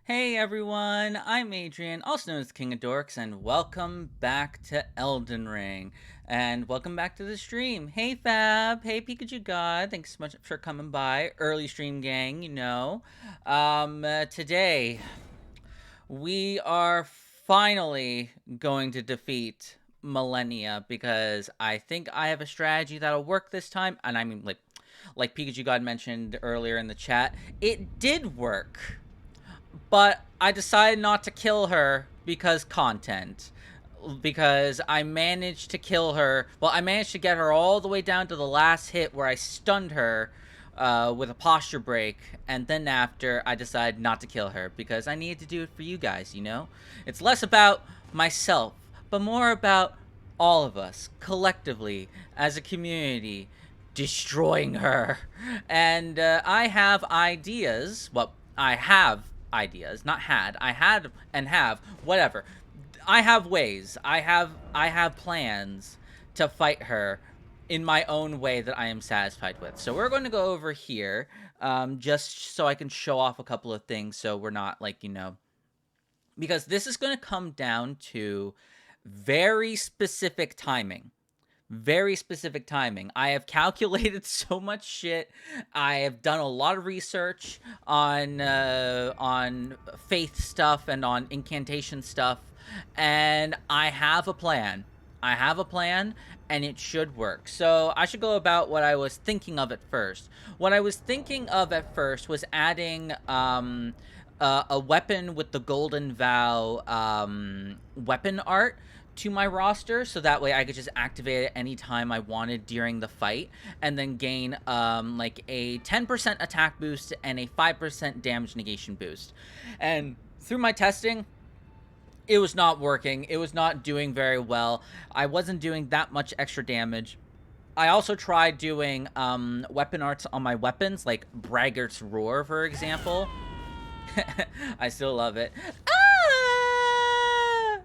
Hey everyone, I'm Adrian, also known as King of Dorks, and welcome back to Elden Ring. And welcome back to the stream. Hey Fab, hey Pikachu God, thanks so much for coming by. Early stream gang, you know. Today, we are finally going to defeat Malenia because I think I have a strategy that'll work this time. And I mean, like Pikachu God mentioned earlier in the chat, it did work, but I decided not to kill her because content. Because I managed to kill her. Well, I managed to get her all the way down to the last hit where I stunned her with a posture break. And then after, I decided not to kill her because I needed to do it for you guys, you know? It's less about myself, but more about all of us collectively as a community destroying her. And I have ideas. Well, I have ideas, not had. I had and have, whatever. I have ways. I have plans to fight her in my own way that I am satisfied with. So we're going to go over here, just so I can show off a couple of things, so we're not like, because this is going to come down to very specific timing. Very specific timing. I have calculated so much shit. I have done a lot of research on faith stuff and on incantation stuff, and I have a plan. I have a plan, and it should work. So I should go about what I was thinking of at first. What I was thinking of at first was adding a weapon with the Golden Vow weapon art to my roster, so that way I could just activate it anytime I wanted during the fight, and then gain like a 10% attack boost and a 5% damage negation boost. And through my testing, it was not working. It was not doing very well. I wasn't doing that much extra damage. I also tried doing weapon arts on my weapons, like Braggart's Roar, for example. I still love it.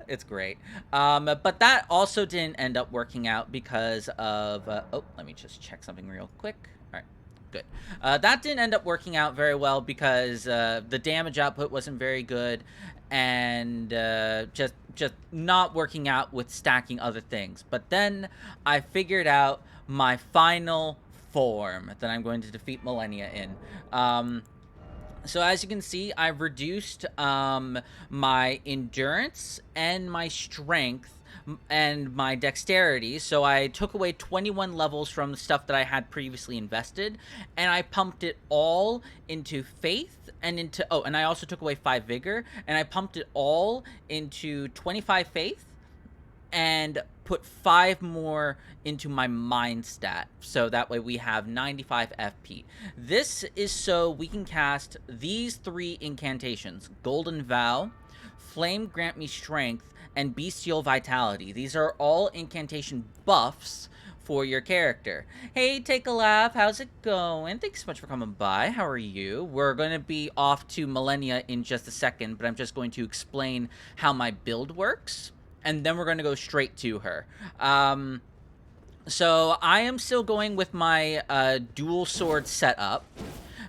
It's great. But that also didn't end up working out because of... oh, let me just check something real quick. All right, good. That didn't end up working out very well because the damage output wasn't very good, and just not working out with stacking other things. But then I figured out my final form that I'm going to defeat Malenia in. So as you can see, I've reduced my endurance and my strength and my dexterity. So I took away 21 levels from the stuff that I had previously invested, and I pumped it all into faith and into... Oh, and I also took away 5 vigor, and I pumped it all into 25 faith and put 5 more into my mind stat, so that way we have 95 FP. This is so we can cast these 3 incantations: Golden Vow, Flame Grant Me Strength, and Bestial Vitality. These are all incantation buffs for your character. Hey, Take a Laugh, how's it going? Thanks so much for coming by. How are you? We're going to be off to Malenia in just a second, but I'm just going to explain how my build works, and then we're going to go straight to her. So I am still going with my dual sword setup,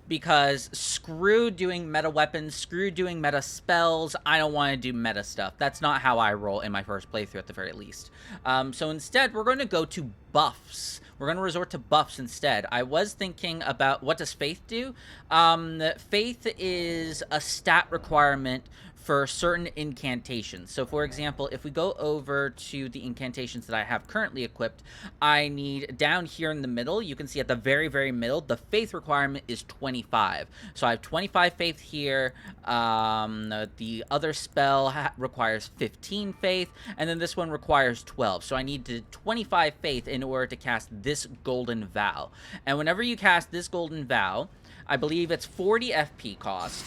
because screw doing meta weapons, screw doing meta spells. I don't want to do meta stuff. That's not how I roll in my first playthrough, at the very least. So instead, we're going to go to buffs. We're going to resort to buffs instead. I was thinking about, what does Faith do? Faith is a stat requirement for certain incantations. So for example, if we go over to the incantations that I have currently equipped, I need, down here in the middle, you can see at the very, very middle, the faith requirement is 25. So I have 25 faith here. The other spell requires 15 faith, and then this one requires 12. So I need 25 faith in order to cast this Golden Vow. And whenever you cast this Golden Vow, I believe it's 40 FP cost,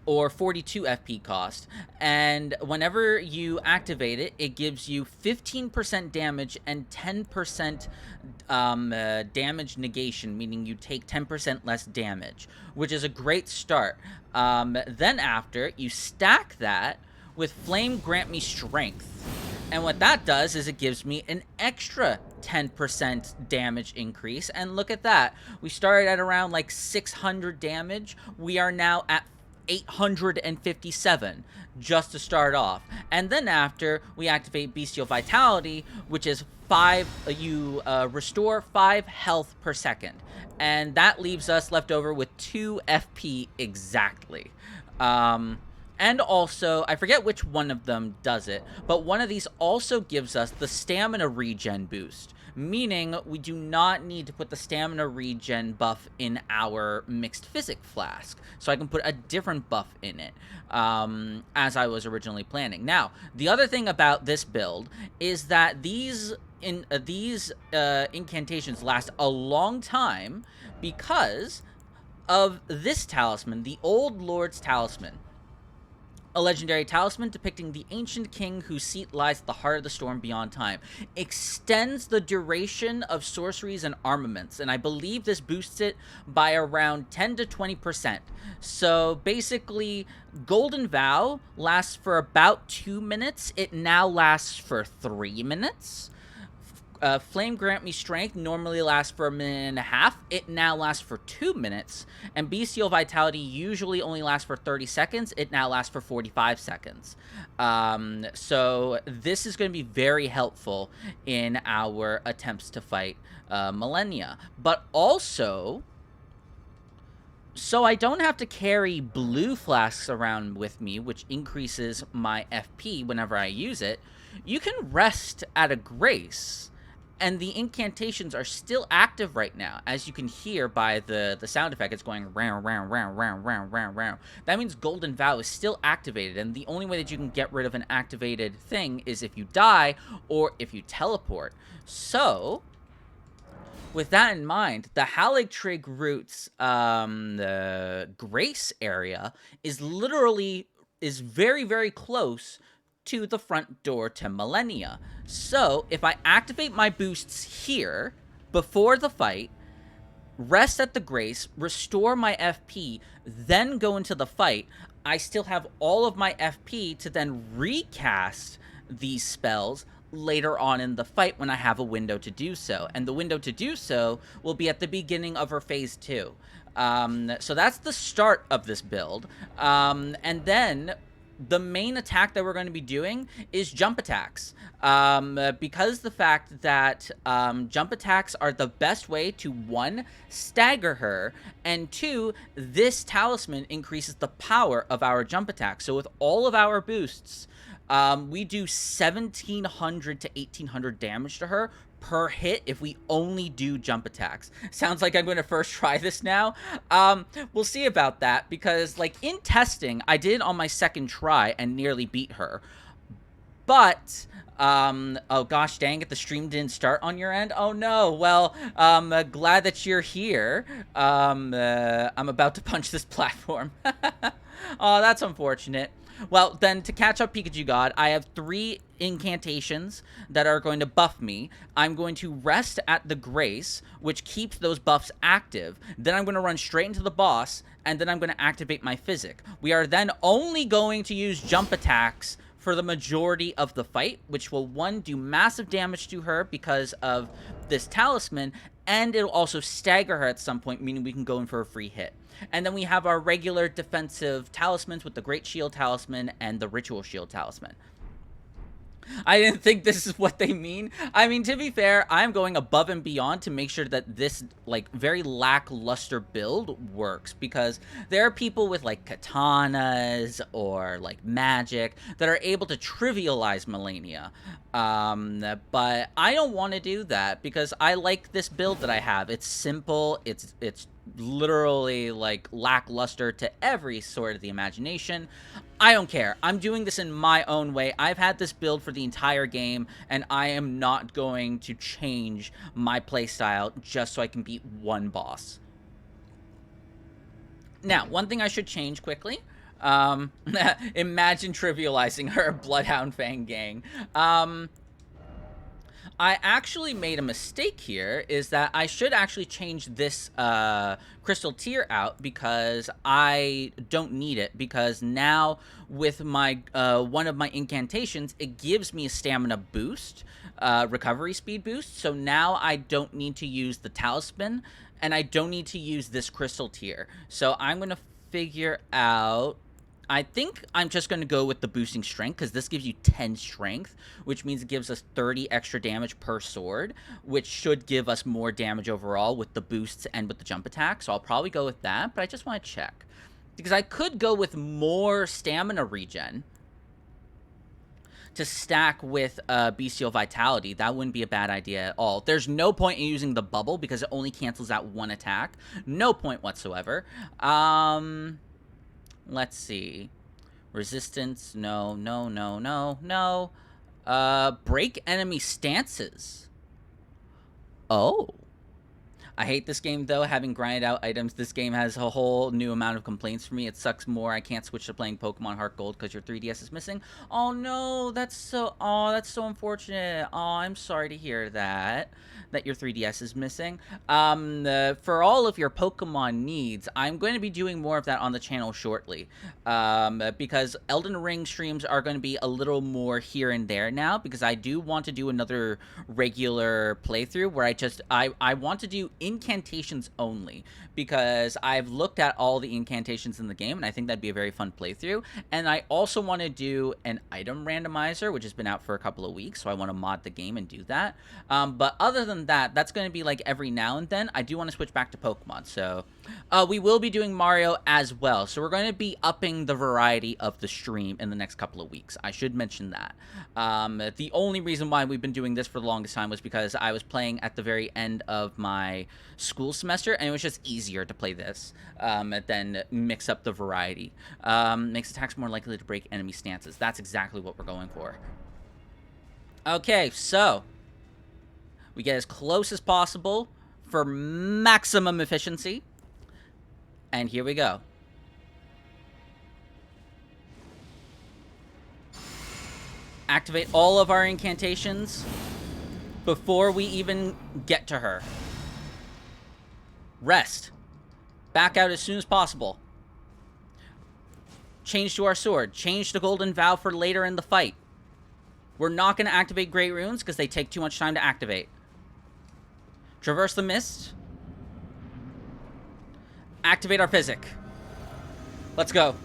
or 42 FP cost, and whenever you activate it, it gives you 15% damage and 10% damage negation, meaning you take 10% less damage, which is a great start. Then after, you stack that with Flame Grant Me Strength, and what that does is it gives me an extra 10% damage increase, and look at that. We started at around like 600 damage. We are now at 857 just to start off. And then after, we activate Bestial Vitality, which is 5, you restore 5 health per second. And that leaves us left over with 2 FP exactly. And also, I forget which one of them does it, but one of these also gives us the stamina regen boost, meaning we do not need to put the stamina regen buff in our mixed physic flask. So I can put a different buff in it, as I was originally planning. Now, the other thing about this build is that these incantations last a long time because of this talisman, the Old Lord's Talisman. A legendary talisman depicting the ancient king whose seat lies at the heart of the storm beyond time. Extends the duration of sorceries and armaments, and I believe this boosts it by around 10 to 20%. So basically, Golden Vow lasts for about 2 minutes. It now lasts for 3 minutes. Flame Grant Me Strength normally lasts for 1.5 minutes. It now lasts for 2 minutes. And Bestial Vitality usually only lasts for 30 seconds. It now lasts for 45 seconds. So this is going to be very helpful in our attempts to fight Malenia. But also, so I don't have to carry blue flasks around with me, which increases my FP whenever I use it, you can rest at a grace. And the incantations are still active right now, as you can hear by the sound effect. It's going round, round, round, round, round, round, round. That means Golden Vow is still activated, and the only way that you can get rid of an activated thing is if you die or if you teleport. So, with that in mind, the Haligtrig Roots, the Grace area, is very, very close to the front door to Malenia. So, if I activate my boosts here, before the fight, rest at the Grace, restore my FP, then go into the fight, I still have all of my FP to then recast these spells later on in the fight when I have a window to do so. And the window to do so will be at the beginning of her phase 2. So that's the start of this build. And then the main attack that we're going to be doing is jump attacks. Because the fact that jump attacks are the best way to, 1, stagger her, and 2, this talisman increases the power of our jump attack. So with all of our boosts, we do 1,700 to 1,800 damage to her per hit if we only do jump attacks. Sounds like I'm going to first try this now. We'll see about that, because like in testing, I did it on my second try and nearly beat her. But oh gosh dang it, the stream didn't start on your end. Oh no. Well, glad that you're here. I'm about to punch this platform. Oh, that's unfortunate. Well, then, to catch up, Pikachu God, I have 3 incantations that are going to buff me. I'm going to rest at the Grace, which keeps those buffs active. Then I'm going to run straight into the boss, and then I'm going to activate my Physic. We are then only going to use jump attacks for the majority of the fight, which will, 1, do massive damage to her because of this talisman, and it'll also stagger her at some point, meaning we can go in for a free hit. And then we have our regular defensive talismans with the Great Shield Talisman and the Ritual Shield Talisman. I didn't think this is what they mean. I mean, to be fair, I'm going above and beyond to make sure that this, like, very lackluster build works, because there are people with, like, katanas or, like, magic that are able to trivialize Malenia. But I don't want to do that, because I like this build that I have. It's simple, it's literally, like, lackluster to every sort of the imagination. I don't care. I'm doing this in my own way. I've had this build for the entire game, and I am not going to change my playstyle just so I can beat one boss. Now, one thing I should change quickly. Imagine trivializing her, Bloodhound Fang gang. I actually made a mistake here, is that I should actually change this crystal tier out, because I don't need it, because now with my one of my incantations, it gives me a stamina boost, recovery speed boost, so now I don't need to use the talisman, and I don't need to use this crystal tier. So I'm going to figure out I think I'm just going to go with the boosting strength, because this gives you 10 strength, which means it gives us 30 extra damage per sword, which should give us more damage overall with the boosts and with the jump attack. So I'll probably go with that, but I just want to check. Because I could go with more stamina regen to stack with Bestial Vitality. That wouldn't be a bad idea at all. There's no point in using the bubble because it only cancels out one attack. No point whatsoever. Let's see. Resistance, no. Break enemy stances. Oh. I hate this game, though, having grinded out items. This game has a whole new amount of complaints for me. It sucks more. I can't switch to playing Pokemon Heart Gold because your 3DS is missing. Oh, no, that's so unfortunate. Oh, I'm sorry to hear that your 3DS is missing. For all of your Pokemon needs, I'm going to be doing more of that on the channel shortly, because Elden Ring streams are going to be a little more here and there now, because I do want to do another regular playthrough where I want to do incantations only, because I've looked at all the incantations in the game and I think that'd be a very fun playthrough. And I also want to do an item randomizer, which has been out for a couple of weeks, so I want to mod the game and do that. But other than that, that's going to be like every now and then. I do want to switch back to Pokemon, so we will be doing Mario as well, so we're going to be upping the variety of the stream in the next couple of weeks. I should mention that. The only reason why we've been doing this for the longest time was because I was playing at the very end of my school semester, and it was just easier to play this than mix up the variety. Makes attacks more likely to break enemy stances. That's exactly what we're going for. Okay, so we get as close as possible for maximum efficiency. And here we go. Activate all of our incantations before we even get to her. Rest. Back out as soon as possible. Change to our sword. Change to Golden Vow for later in the fight. We're not going to activate Great Runes because they take too much time to activate. Traverse the Mist. Activate our Physic. Let's go.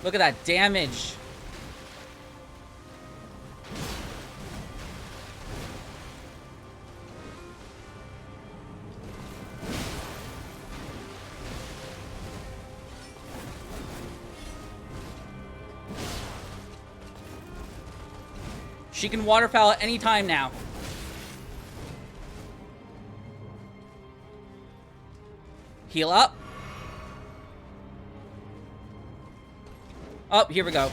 Look at that damage. She can waterfowl at any time now. Heal up. Oh, here we go.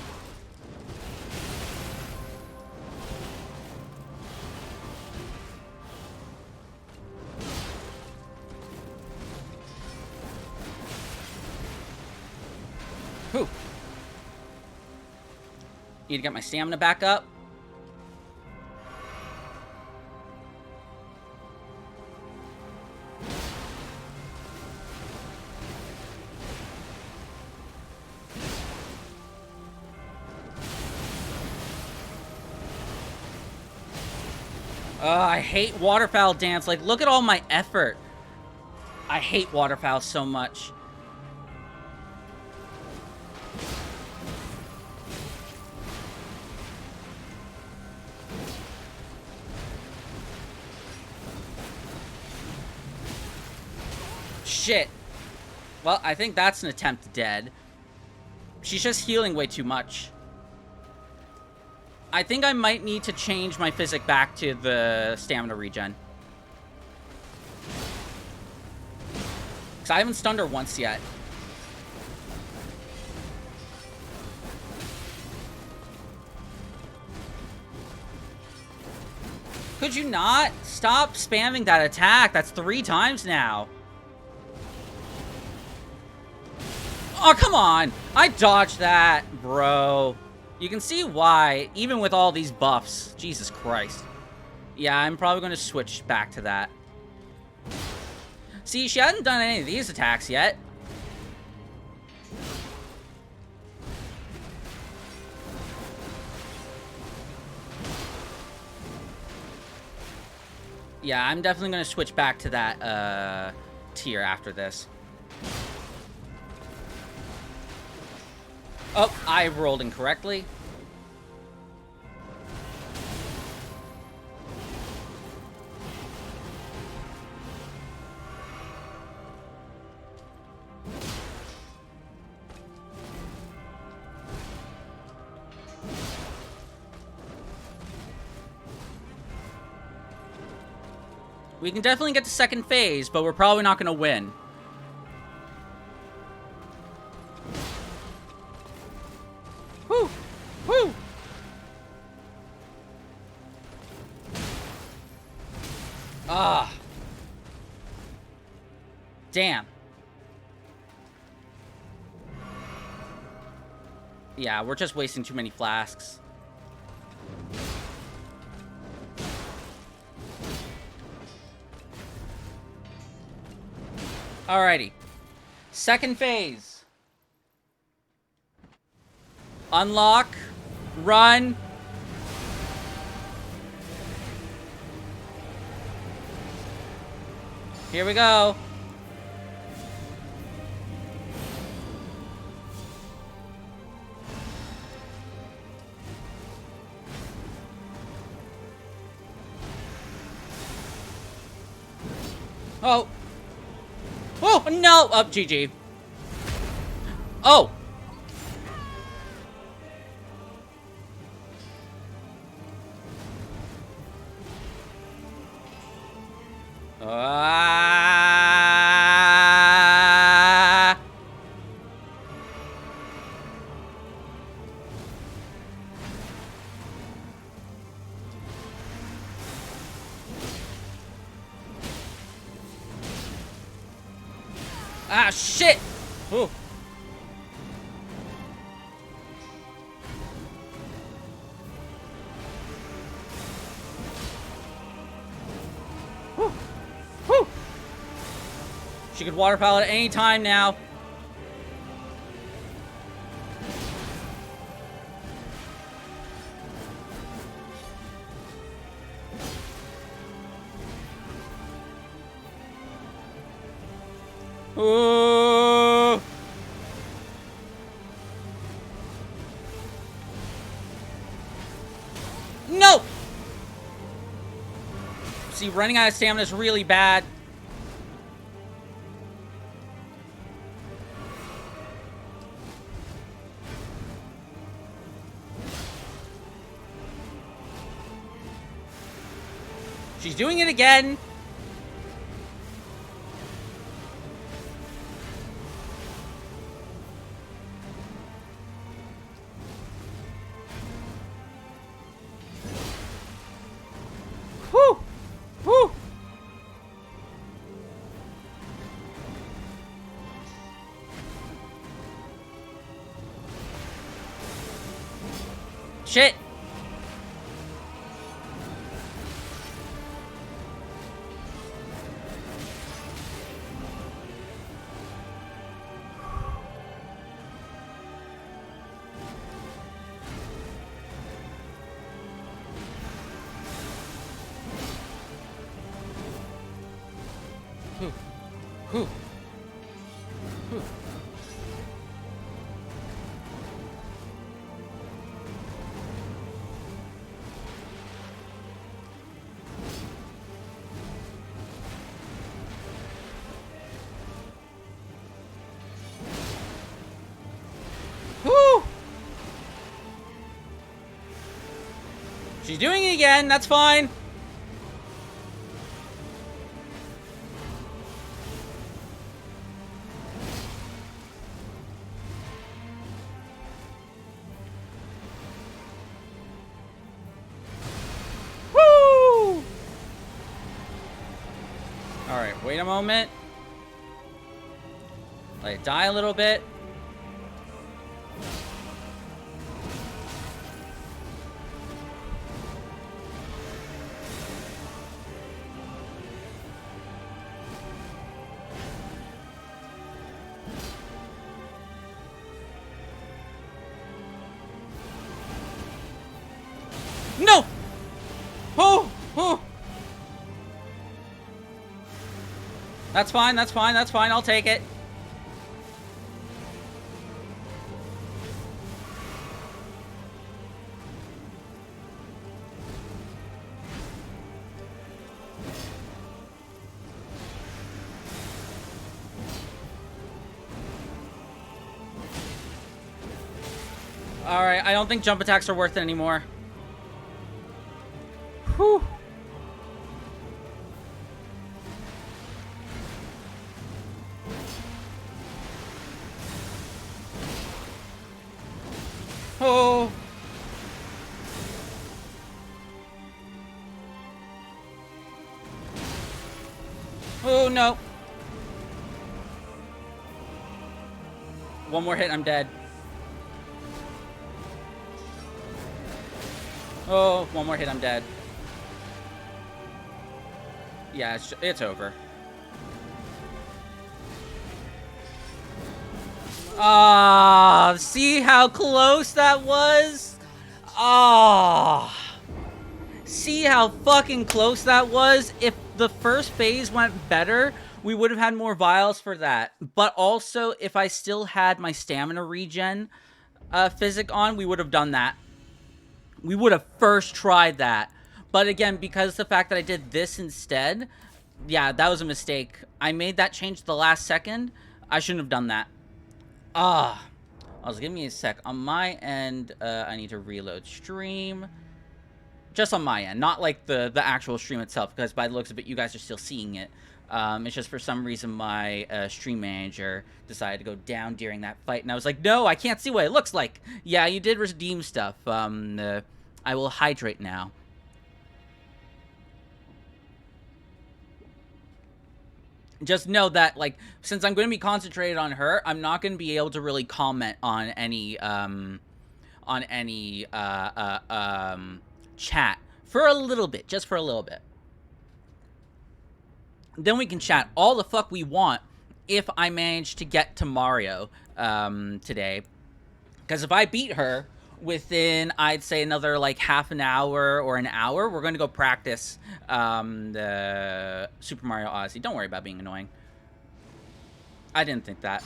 Whew. Need to get my stamina back up. I hate waterfowl dance. Like, look at all my effort. I hate waterfowl so much. Shit. Well, I think that's an attempt dead. She's just healing way too much. I think I might need to change my physic back to the stamina regen. Because I haven't stunned her once yet. Could you not? Stop spamming that attack. That's 3 times now. Oh, come on. I dodged that, bro. You can see why, even with all these buffs. Jesus Christ. Yeah, I'm probably going to switch back to that. See, she hasn't done any of these attacks yet. Yeah, I'm definitely gonna switch back to that, tier after this. Oh, I rolled incorrectly. We can definitely get to second phase, but we're probably not gonna win. Woo! Woo! Ah. Damn. Yeah, we're just wasting too many flasks. Alrighty. Second phase. Unlock. Run. Here we go. Oh. Oh, no! Oh, GG. Oh! Ah! Ah, shit! Ooh. Whew. Whew. She could water pallet at any time now. Ooh. No! See, running out of stamina is really bad. She's doing it again. Whew. Whew. Shit. Whew. Whew. Whew. Whew. She's doing it again. That's fine. Woo! Alright, wait a moment. Let it die a little bit. No! Oh! Oh! That's fine, that's fine, that's fine. I'll take it. Alright, I don't think jump attacks are worth it anymore. Whew. Oh. Oh, no. One more hit, I'm dead. Oh, one more hit, I'm dead. Yeah, it's over. Ah, see how close that was? Ah. See how fucking close that was? If the first phase went better, we would have had more vials for that. But also, if I still had my stamina regen physic on, we would have done that. We would have first tried that. But again, because the fact that I did this instead, yeah, that was a mistake. I made that change the last second. I shouldn't have done that. Ah. Give me a sec. On my end, I need to reload stream. Just on my end, not like the actual stream itself, because by the looks of it, you guys are still seeing it. It's just for some reason my stream manager decided to go down during that fight, and I was like, no, I can't see what it looks like. Yeah, you did redeem stuff. I will hydrate now. Just know that, like, since I'm going to be concentrated on her, I'm not going to be able to really comment on any chat for a little bit, just for a little bit. Then we can chat all the fuck we want if I manage to get to Mario today. Because if I beat her within, I'd say, another, like, half an hour or an hour, we're going to go practice the Super Mario Odyssey. Don't worry about being annoying. I didn't think that.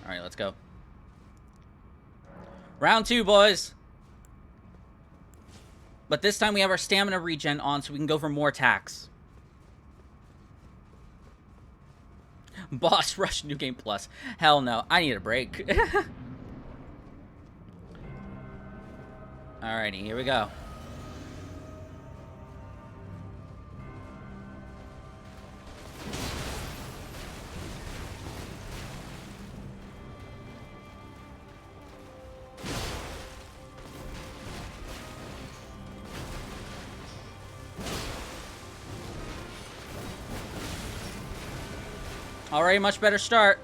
Alright, let's go. Round 2, boys. But this time we have our stamina regen on, so we can go for more attacks. Boss Rush New Game Plus. Hell no. I need a break. Alrighty, here we go. Already much better start.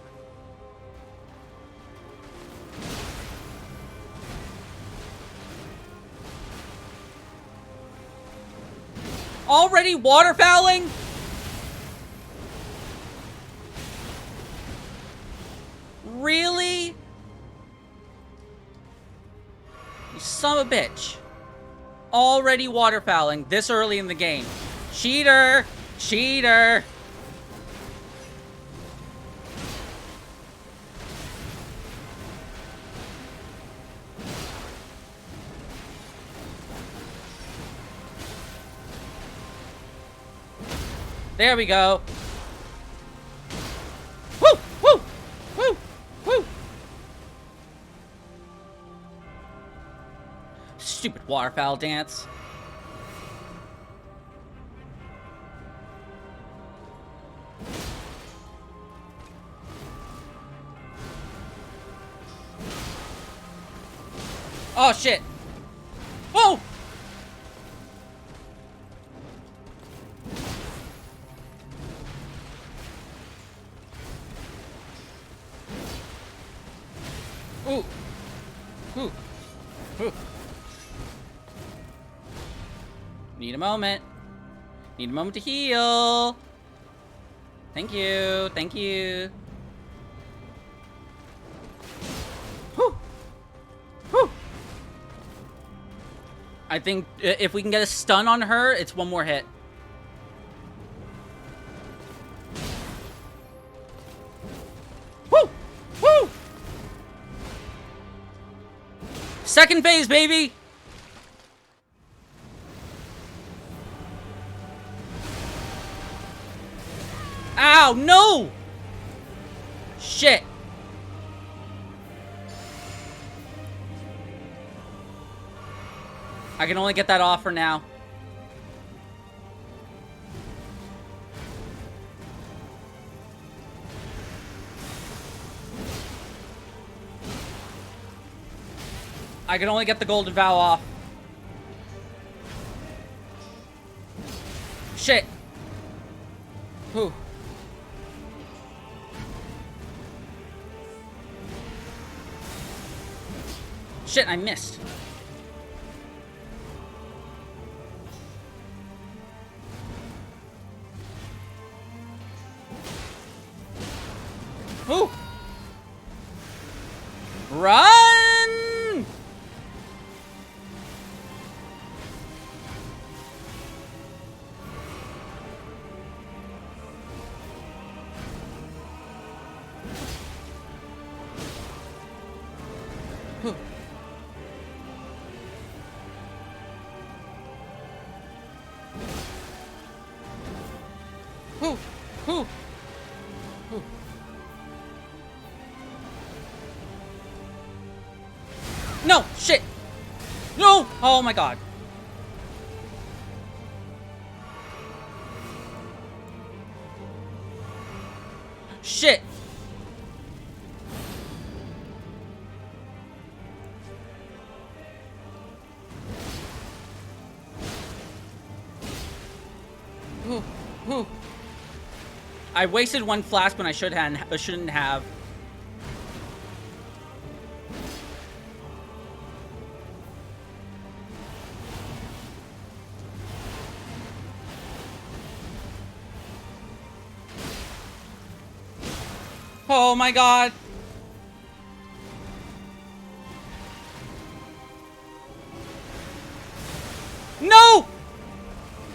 Already waterfowling? Really? You son of a bitch. Already waterfowling this early in the game. Cheater! Cheater! There we go. Woo! Woo! Woo! Woo! Stupid waterfowl dance. Oh shit! Whoa! Ooh. Ooh. Ooh. Need a moment. Need a moment to heal. Thank you. Thank you. Whew. Whew. I think if we can get a stun on her, it's one more hit. Woo! Woo! Second phase, baby! Ow, no! Shit. I can only get that off for now. I can only get the golden vow off. Shit. Whew. Shit, I missed. Ooh. Run! Ooh. Ooh. Ooh. Ooh. No! Shit! No! Oh my god. Shit! Ooh. Ooh. I wasted one flask when I shouldn't have. Oh my god. No!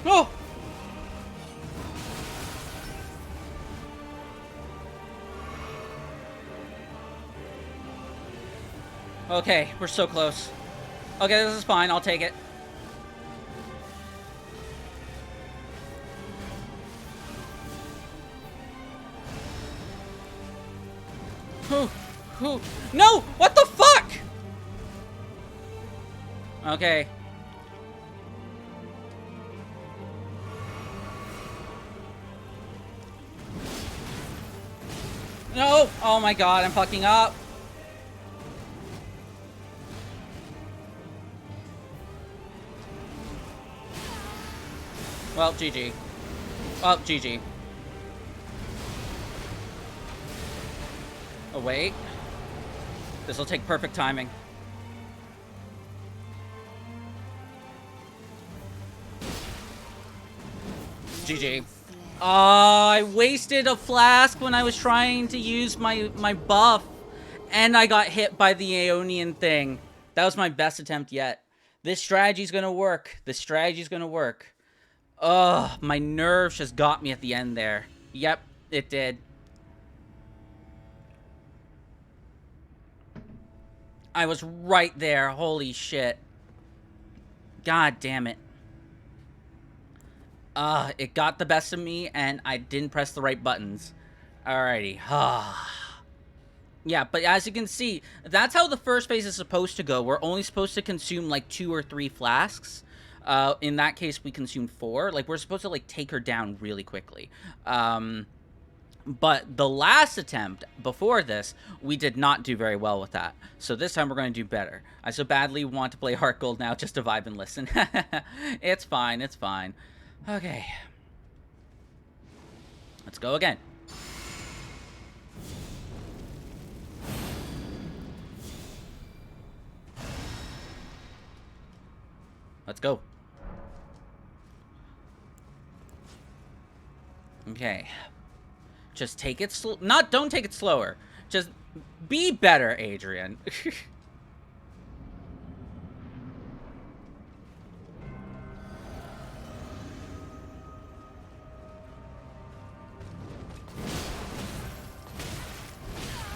Oh! Okay, we're so close. Okay, this is fine. I'll take it. No! What the fuck? Okay. No! Oh my god, I'm fucking up. Well, GG. Well, GG. Oh, wait. This will take perfect timing. GG. I wasted a flask when I was trying to use my buff, and I got hit by the Aeonian thing. That was my best attempt yet. This strategy's gonna work. This strategy's gonna work. Ugh, my nerves just got me at the end there. Yep, it did. I was right there. Holy shit. God damn it. It got the best of me, and I didn't press the right buttons. Alrighty. Yeah, but as you can see, that's how the first phase is supposed to go. We're only supposed to consume, like, 2 or 3 flasks. In that case, we consumed 4. Like, we're supposed to, like, take her down really quickly. But the last attempt, before this, we did not do very well with that. So this time we're going to do better. I so badly want to play Heart Gold now just to vibe and listen. It's fine, it's fine. Okay. Let's go again. Let's go. Okay. Just take it slow. Don't take it slower. Just be better, Adrian.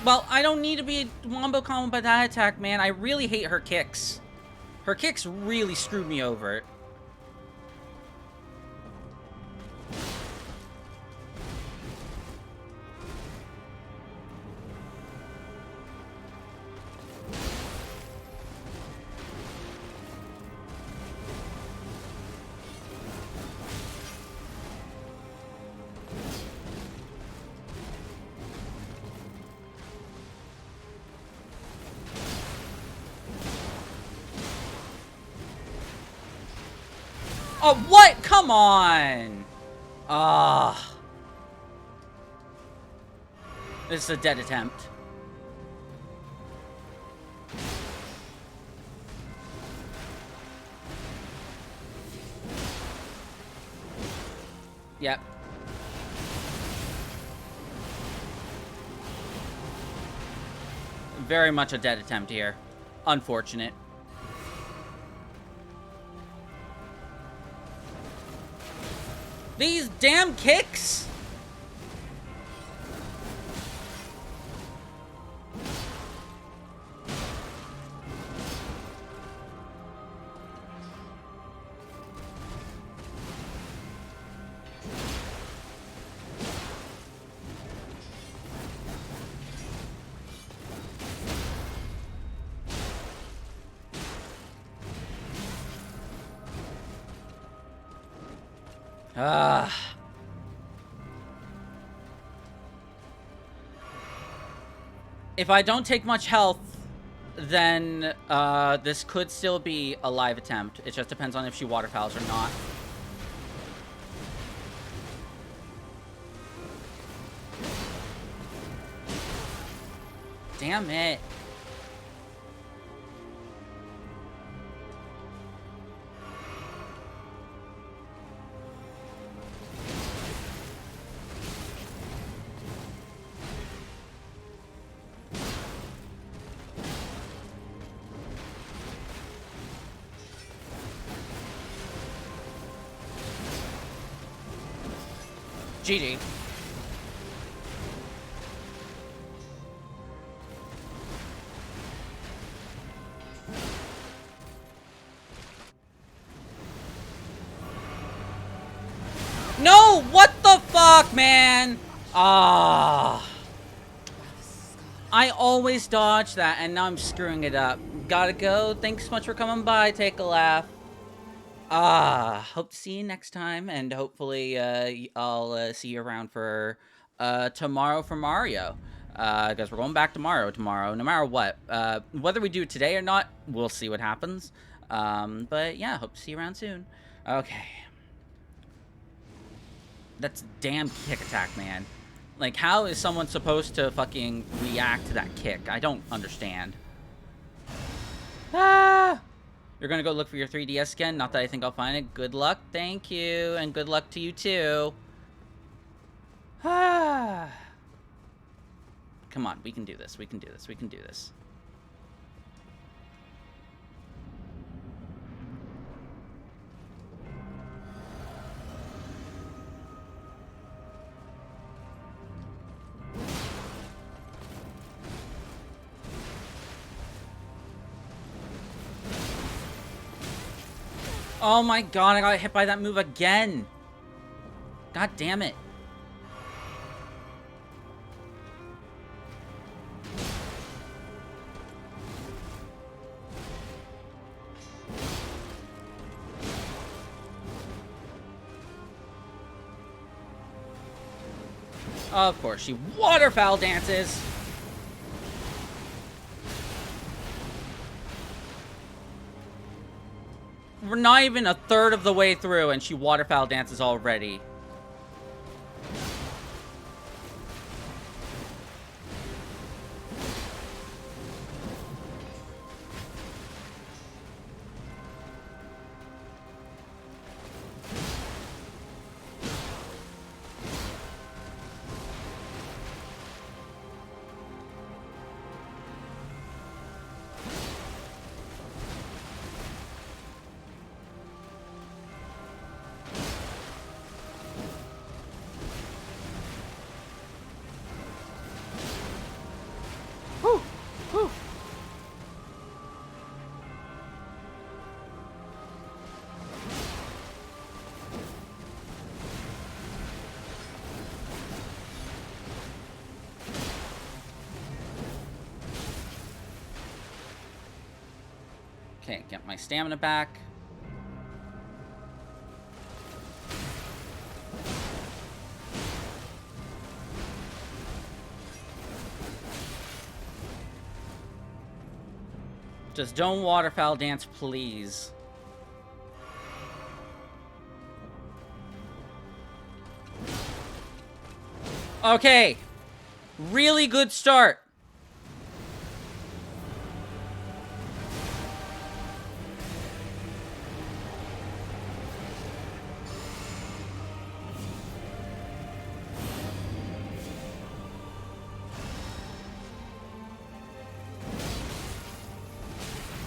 Well, I don't need to be wombo combo by that attack, man. I really hate her kicks. Her kicks really screwed me over. Oh, what? Come on! Ah. This is a dead attempt. Yep. Very much a dead attempt here. Unfortunate. These damn kicks! If I don't take much health, then this could still be a live attempt. It just depends on if she waterfowls or not. Damn it. GG. No! What the fuck, man? Ah. I always dodge that, and now I'm screwing it up. Gotta go. Thanks so much for coming by. Take a laugh. Hope to see you next time, and hopefully, I'll see you around for, tomorrow for Mario. Because we're going back tomorrow, no matter what. Whether we do it today or not, we'll see what happens. But yeah, hope to see you around soon. Okay. That's damn kick attack, man. Like, how is someone supposed to fucking react to that kick? I don't understand. Ah! You're gonna go look for your 3DS again? Not that I think I'll find it. Good luck. Thank you. And good luck to you, too. Ah. Come on. We can do this. We can do this. We can do this. Oh my god, I got hit by that move again. God damn it. Of course, she waterfowl dances. We're not even a third of the way through, and she waterfowl dances already. Whew. Whew. Okay, get my stamina back. Just don't waterfowl dance, please. Okay. Really good start.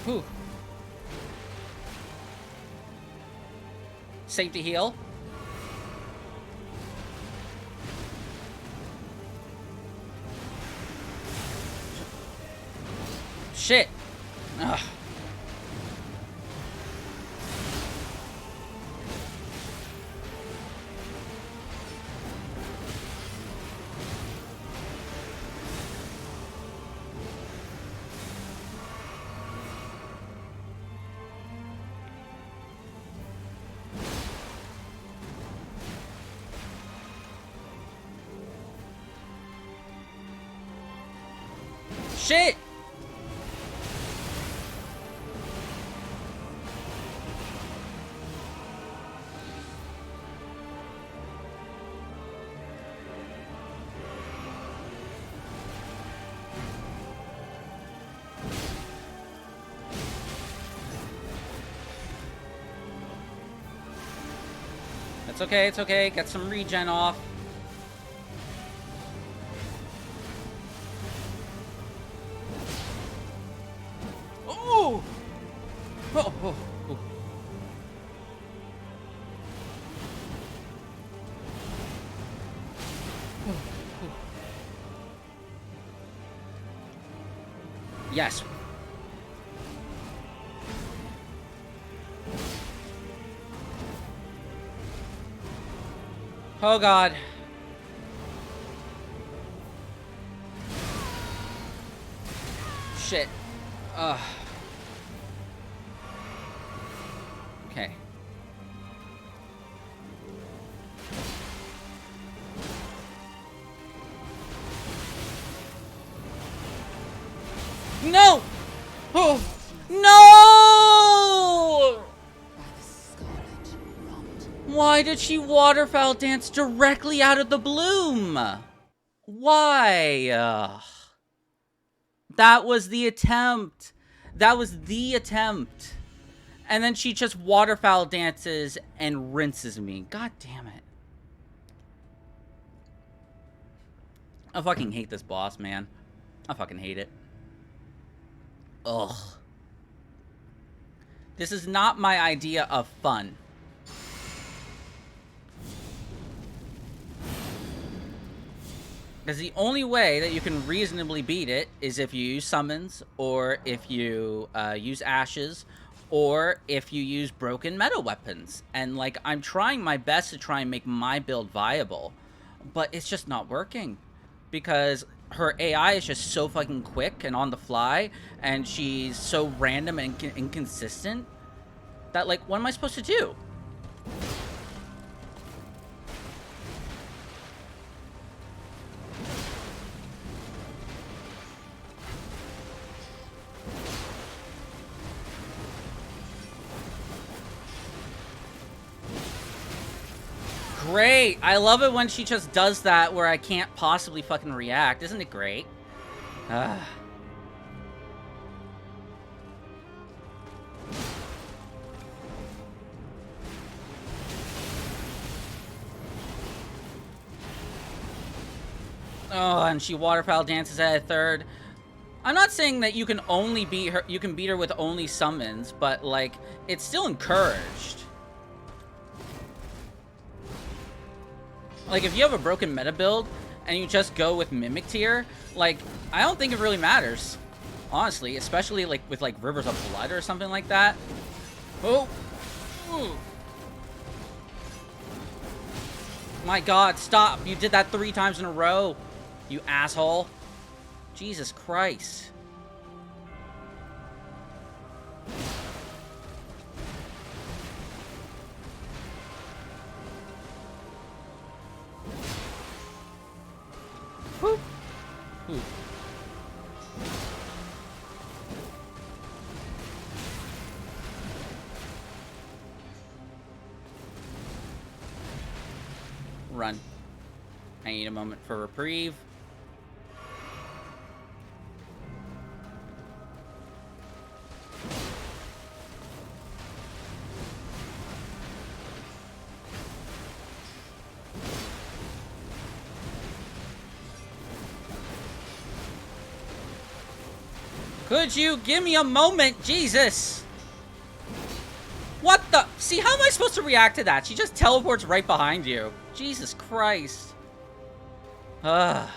Whew. Safety heal. Shit. Ugh. Shit! It's okay, it's okay. Get some regen off. Oh! Oh, oh, oh. Yes. Oh god. Shit. Ugh. Okay. No! Oh! No! Why did she waterfowl dance directly out of the bloom? Why? That was the attempt. That was the attempt. And then she just waterfowl dances and rinses me. God damn it. I fucking hate this boss, man. I fucking hate it. Ugh. This is not my idea of fun. Because the only way that you can reasonably beat it is if you use summons, or if you use ashes, or if you use broken meta weapons. And, like, I'm trying my best to try and make my build viable, but it's just not working. Because her AI is just so fucking quick and on the fly, and she's so random and inconsistent, that, like, what am I supposed to do? Great! I love it when she just does that where I can't possibly fucking react. Isn't it great? Oh, and she waterfowl dances at a third. I'm not saying that you can only beat her, you can beat her with only summons, but, like, it's still encouraged. Like, if you have a broken meta build, and you just go with Mimic Tier, like, I don't think it really matters. Honestly, especially like with like Rivers of Blood or something like that. Oh! Ooh. My god, stop! You did that 3 times in a row, you asshole. Jesus Christ. Whew. Whew. Run. I need a moment for reprieve. Could you give me a moment? Jesus! What the? See, how am I supposed to react to that? She just teleports right behind you. Jesus Christ. Ugh.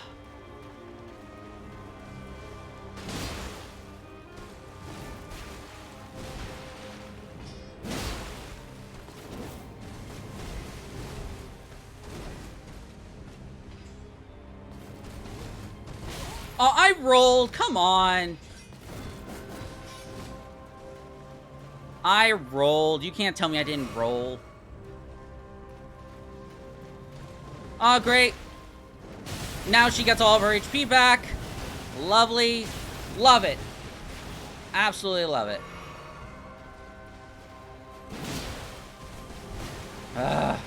Oh, I rolled. Come on. I rolled. You can't tell me I didn't roll. Oh, great. Now she gets all of her HP back. Lovely. Love it. Absolutely love it. Ugh.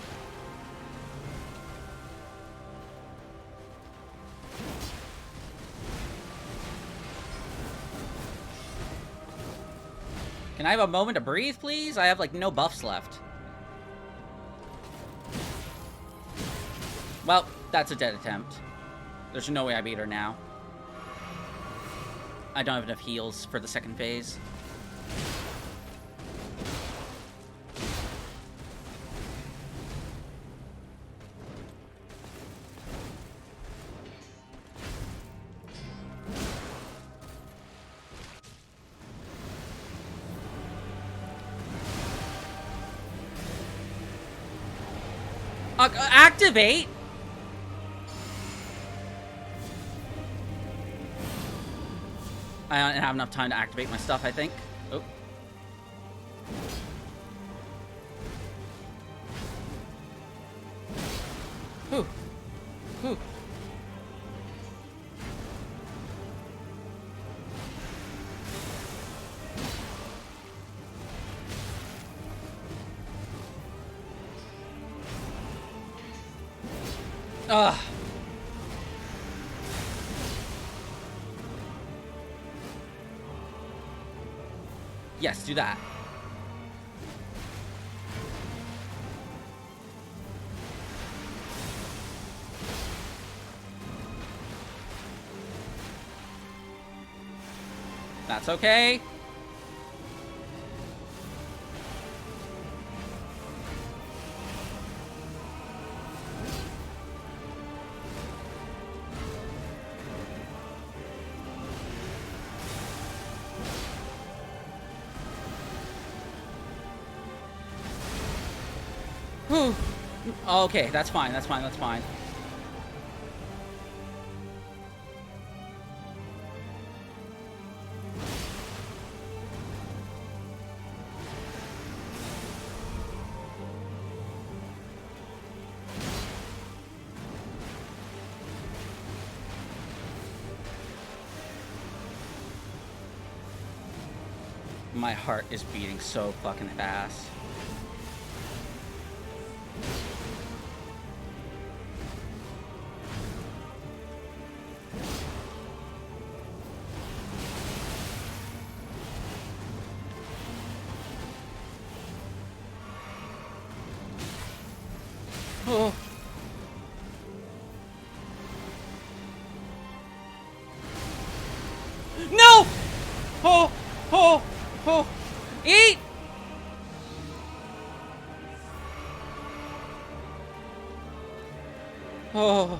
Can I have a moment to breathe, please? I have, like, no buffs left. Well, that's a dead attempt. There's no way I beat her now. I don't have enough heals for the second phase. Activate? I don't have enough time to activate my stuff, I think. Oh. Whew. Whew. Ugh. Yes, do that. That's okay. Whew. Okay, that's fine, that's fine, that's fine. My heart is beating so fucking fast. Oh. No! Oh! Oh! Oh! Eat! Oh.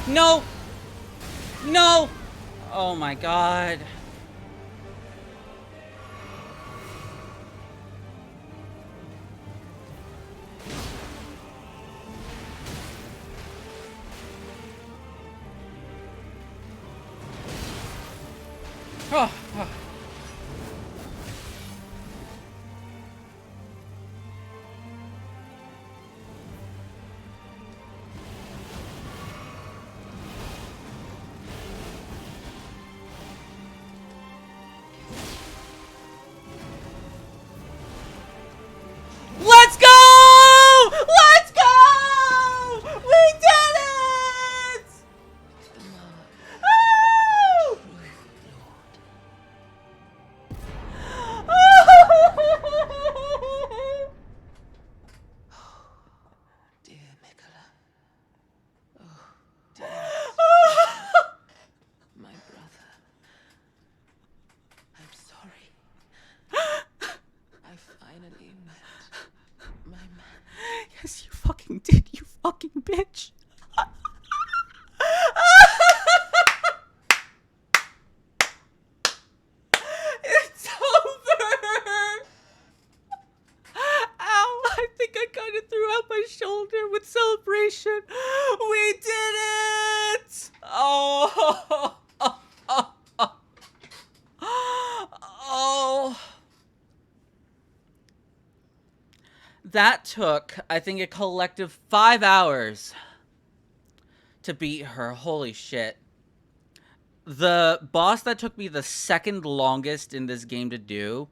No! No! Oh my god. Oh, oh. Let's go! Let's go! We did it! Oh! Dear Mikola. Oh, dear. My brother. I'm sorry. I finally met my man. Yes, you fucking did, you fucking bitch. It's over. Ow, I think I kind of threw out my shoulder with celebration. We did it. Oh. Oh. That took, I think, a collective 5 hours to beat her. Holy shit. The boss that took me the second longest in this game to do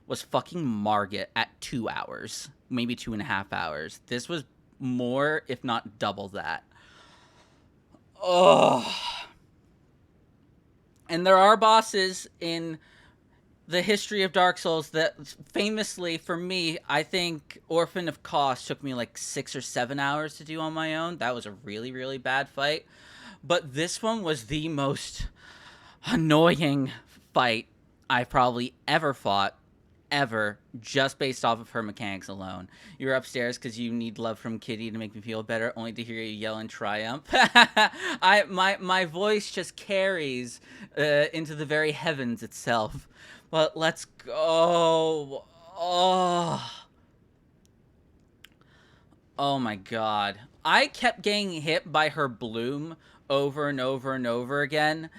was fucking Margit at 2 hours. Maybe 2.5 hours. This was more, if not double that. Oh. And there are bosses in the history of Dark Souls that famously, for me, I think Orphan of Kos took me like 6 or 7 hours to do on my own. That was a really, really bad fight. But this one was the most annoying fight I've probably ever fought. Ever, just based off of her mechanics alone. You're upstairs because you need love from Kitty to make me feel better, only to hear you yell in triumph. My voice just carries into the very heavens itself. But let's go. Oh my god. I kept getting hit by her bloom over and over and over again,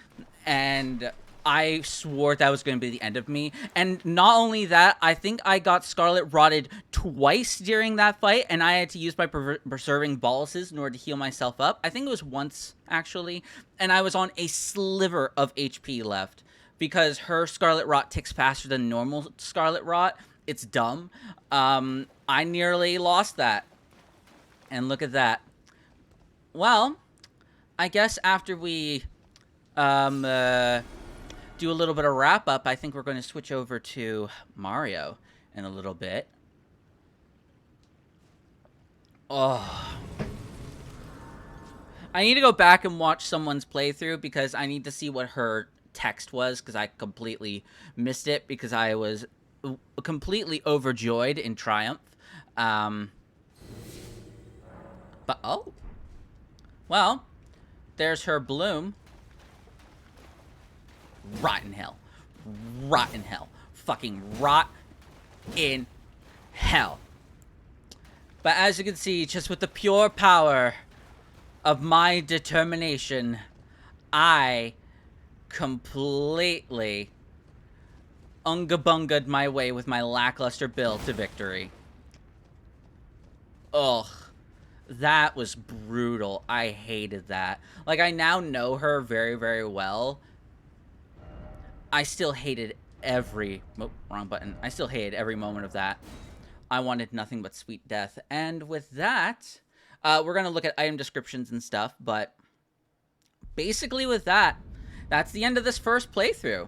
and I swore that was going to be the end of me. And not only that, I think I got Scarlet Rotted twice during that fight, and I had to use my preserving boluses in order to heal myself up. I think it was once, actually, and I was on a sliver of HP left, because her Scarlet Rot ticks faster than normal Scarlet Rot. It's dumb. I nearly lost that. And look at that. Well, I guess after we do a little bit of wrap up, I think we're going to switch over to Mario in a little bit. Oh. I need to go back and watch someone's playthrough because I need to see what her text was, because I completely missed it because I was completely overjoyed in triumph. But, oh. Well, there's her bloom. Rot in hell. Rot in hell. Fucking rot in hell. But as you can see, just with the pure power of my determination, I completely unga-bunga'd my way with my lackluster build to victory. Ugh. That was brutal. I hated that. Like, I now know her very, very well. I still hated every... Oh, wrong button. I still hated every moment of that. I wanted nothing but sweet death. And with that, we're going to look at item descriptions and stuff, but basically with that, that's the end of this first playthrough.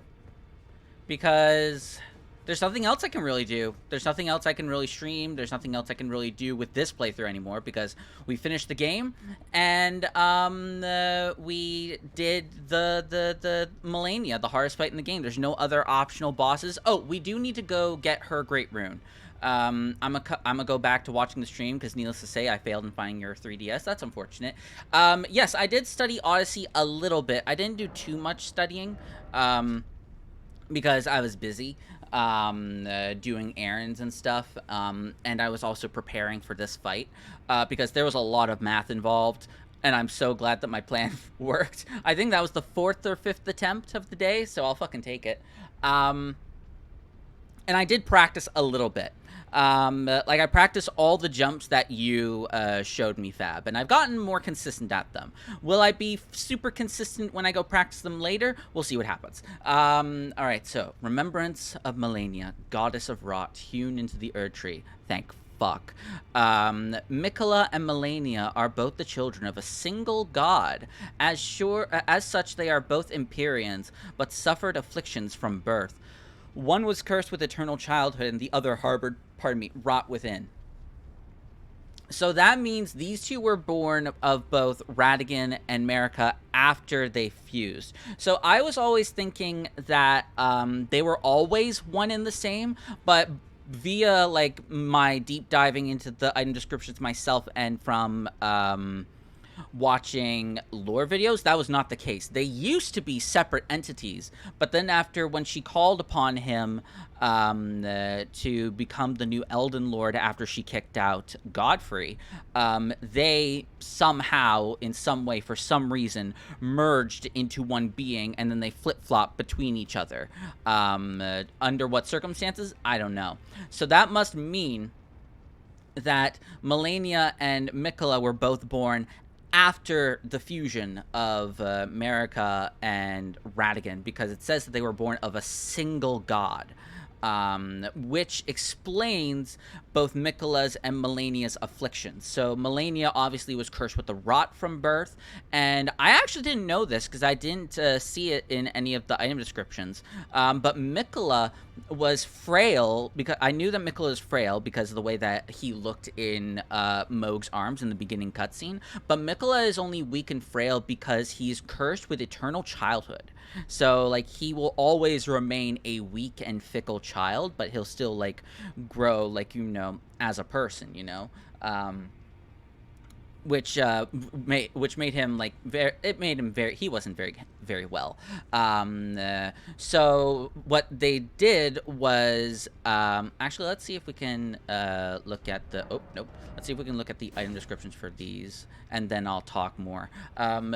Because there's nothing else I can really do. There's nothing else I can really stream. There's nothing else I can really do with this playthrough anymore, because we finished the game, and we did the Malenia, the hardest fight in the game. There's no other optional bosses. Oh, we do need to go get her Great Rune. I'm gonna go back to watching the stream because, needless to say, I failed in finding your 3DS. That's unfortunate. Yes, I did study Odyssey a little bit. I didn't do too much studying. Because I was busy doing errands and stuff, and I was also preparing for this fight because there was a lot of math involved. And I'm so glad that my plan worked. I think that was the 4th or 5th attempt of the day, so I'll fucking take it. And I did practice a little bit. Like, I practiced all the jumps that you showed me, Fab, and I've gotten more consistent at them. Will I be super consistent when I go practice them later? We'll see what happens. Alright, so, Remembrance of Malenia, Goddess of Rot, hewn into the Erd Tree. Thank fuck. Miquella and Malenia are both the children of a single god. As such, they are both Empyreans, but suffered afflictions from birth. One was cursed with eternal childhood, and the other harbored, rot within. So that means these two were born of both Radigan and Marika after they fused. So I was always thinking that they were always one and the same, but via, like, my deep diving into the item descriptions myself and from watching lore videos, that was not the case. They used to be separate entities, but then when she called upon him to become the new Elden Lord after she kicked out Godfrey, they somehow, in some way, for some reason, merged into one being, and then they flip-flop between each other. Under what circumstances? I don't know. So that must mean that Malenia and Miquella were both born after the fusion of Marika and Radigan, because it says that they were born of a single god, which explains both Miquella's and Malenia's afflictions. So Malenia obviously was cursed with the rot from birth, and I actually didn't know this because I didn't see it in any of the item descriptions, but Miquella was frail, because I knew that Miquella is frail because of the way that he looked in Mohg's arms in the beginning cutscene, but Miquella is only weak and frail because he's cursed with eternal childhood. So, like, he will always remain a weak and fickle child, but he'll still, like, grow, like, you know, as a person, you know? Which made him, like, he wasn't very well. So what they did was, actually, let's see if we can look at the, oh, nope. Let's see if we can look at the item descriptions for these, and then I'll talk more.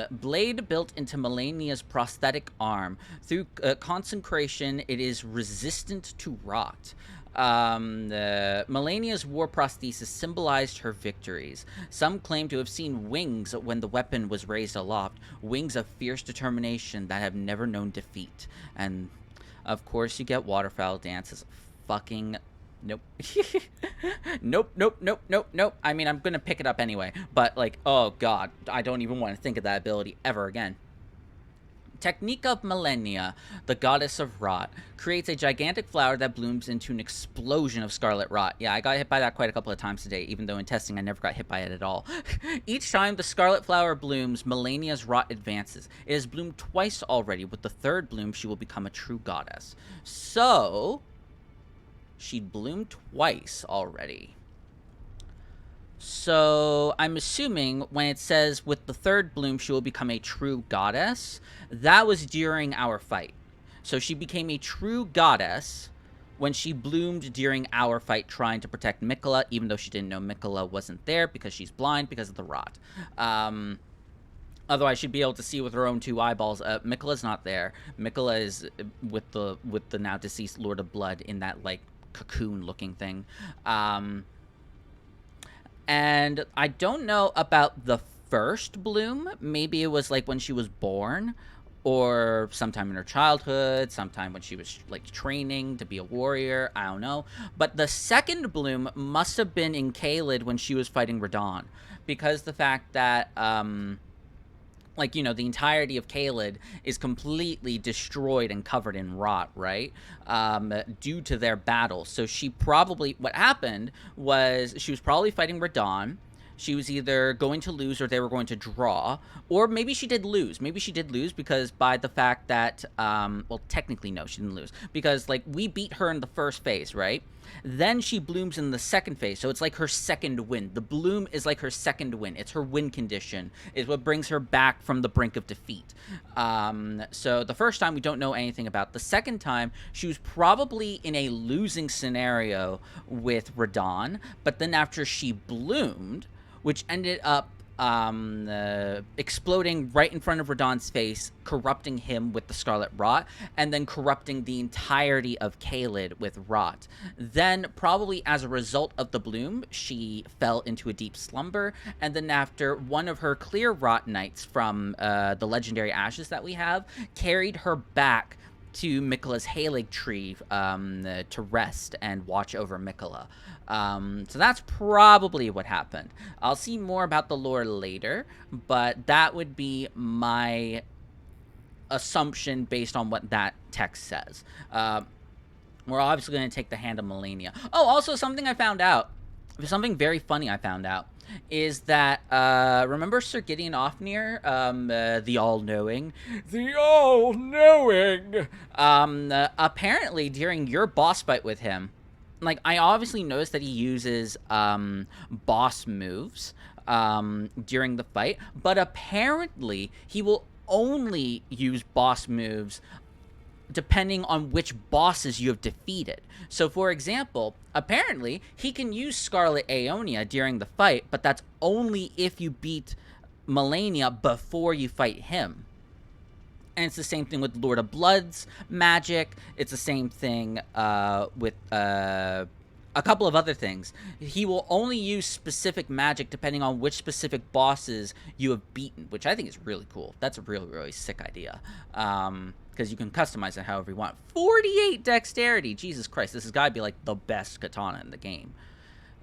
Blade built into Malenia's prosthetic arm. Through consecration, it is resistant to rot. Malenia's war prosthesis symbolized her victories. Some claim to have seen wings when the weapon was raised aloft, wings of fierce determination that have never known defeat. And, of course, you get waterfowl dances. Fucking... Nope. Nope. I mean, I'm gonna pick it up anyway, but, like, oh god, I don't even want to think of that ability ever again. Technique of Malenia, the goddess of rot, creates a gigantic flower that blooms into an explosion of scarlet rot. Yeah, I got hit by that quite a couple of times today, even though in testing I never got hit by it at all. Each time the scarlet flower blooms, Malenia's rot advances. It has bloomed twice already. With the third bloom, she will become a true goddess. So, she bloomed twice already. So, I'm assuming when it says with the third bloom she will become a true goddess, that was during our fight. So she became a true goddess when she bloomed during our fight trying to protect Miquella, even though she didn't know Miquella wasn't there because she's blind because of the rot. Otherwise, she'd be able to see with her own two eyeballs. Miquella's not there. Miquella is with the now deceased Lord of Blood in that, like, cocoon-looking thing. And I don't know about the first bloom. Maybe it was, like, when she was born, or sometime in her childhood, sometime when she was, like, training to be a warrior. I don't know. But the second bloom must have been in Caelid when she was fighting Radahn, because the fact that, like, you know, the entirety of Caelid is completely destroyed and covered in rot, right? Due to their battle. So she probably, what happened was she was probably fighting Radahn. She was either going to lose or they were going to draw, or maybe she did lose. Maybe she did lose because by the fact that, well, technically no, she didn't lose because like we beat her in the first phase, right? Then she blooms in the second phase, so it's like her second win. The bloom is like her second win. It's her win condition. Is what brings her back from the brink of defeat. So the first time we don't know anything about. The second time she was probably in a losing scenario with Radon, but then after she bloomed, which ended up exploding right in front of Radon's face, corrupting him with the Scarlet Rot, and then corrupting the entirety of Caelid with Rot. Then, probably as a result of the bloom, she fell into a deep slumber, and then after, one of her clear Rot Knights from the legendary ashes that we have carried her back to Miquella's Halig tree to rest and watch over Miquella. So that's probably what happened. I'll see more about the lore later, but that would be my assumption based on what that text says. We're obviously going to take the hand of Malenia. Oh, also something I found out. Something very funny I found out is that, remember Sir Gideon Ofnir, the all-knowing? The all-knowing! Apparently, during your boss fight with him, like, I obviously noticed that he uses, boss moves, during the fight, but apparently, he will only use boss moves depending on which bosses you have defeated. So, for example, apparently, he can use Scarlet Aeonia during the fight, but that's only if you beat Malenia before you fight him. And it's the same thing with Lord of Blood's magic. It's the same thing with a couple of other things. He will only use specific magic depending on which specific bosses you have beaten, which I think is really cool. That's a really, really sick idea. Because you can customize it however you want. 48 dexterity! Jesus Christ, this has got to be like the best katana in the game.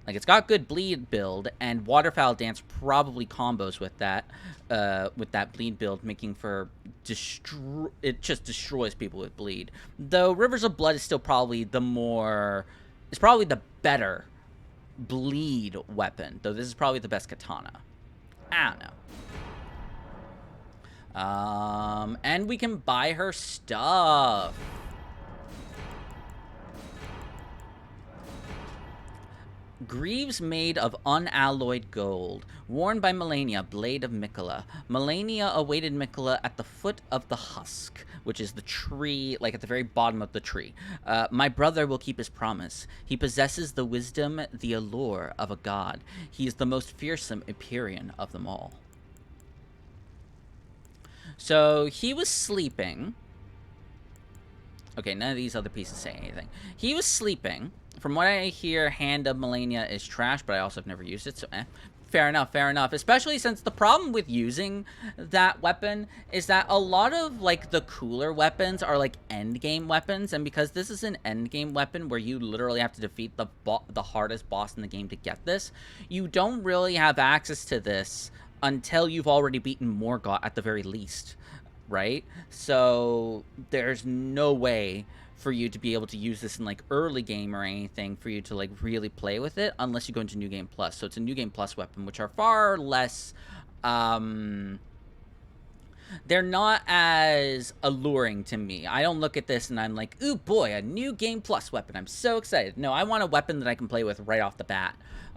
Like, it's got good bleed build, and Waterfowl Dance probably combos with that bleed build, making for it just destroys people with bleed. Though Rivers of Blood is still probably the better bleed weapon. Though this is probably the best katana. I don't know. And we can buy her stuff. Greaves made of unalloyed gold, worn by Malenia, blade of Miquella. Malenia awaited Miquella at the foot of the husk, which is the tree, like at the very bottom of the tree. My brother will keep his promise. He possesses the wisdom, the allure of a god. He is the most fearsome Empyrean of them all. So, he was sleeping. Okay, none of these other pieces say anything. He was sleeping. From what I hear, Hand of Malenia is trash, but I also have never used it, so fair enough, fair enough. Especially since the problem with using that weapon is that a lot of, like, the cooler weapons are, like, endgame weapons, and because this is an endgame weapon where you literally have to defeat the hardest boss in the game to get this, you don't really have access to this until you've already beaten Morgott at the very least, right? So there's no way for you to be able to use this in like early game or anything for you to like really play with it unless you go into New Game Plus. So it's a New Game Plus weapon, which are far less they're not as alluring to me. I don't look at this and I'm like, ooh boy, a New Game Plus weapon. I'm so excited. No, I want a weapon that I can play with right off the bat.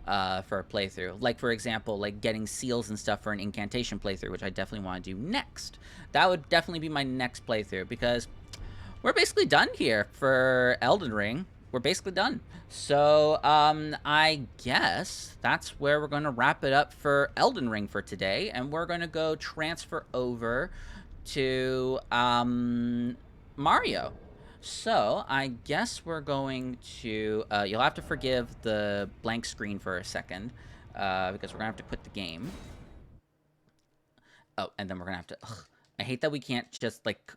For a playthrough. Like, for example, like getting seals and stuff for an incantation playthrough, which I definitely want to do next. That would definitely be my next playthrough, because we're basically done here for Elden Ring. We're basically done. So, I guess that's where we're going to wrap it up for Elden Ring for today, and we're going to go transfer over to, Mario. So, I guess we're going to, you'll have to forgive the blank screen for a second, because we're going to have to quit the game. Oh, and then we're going to have to, I hate that we can't just, like,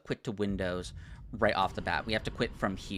quit to Windows right off the bat. We have to quit from here.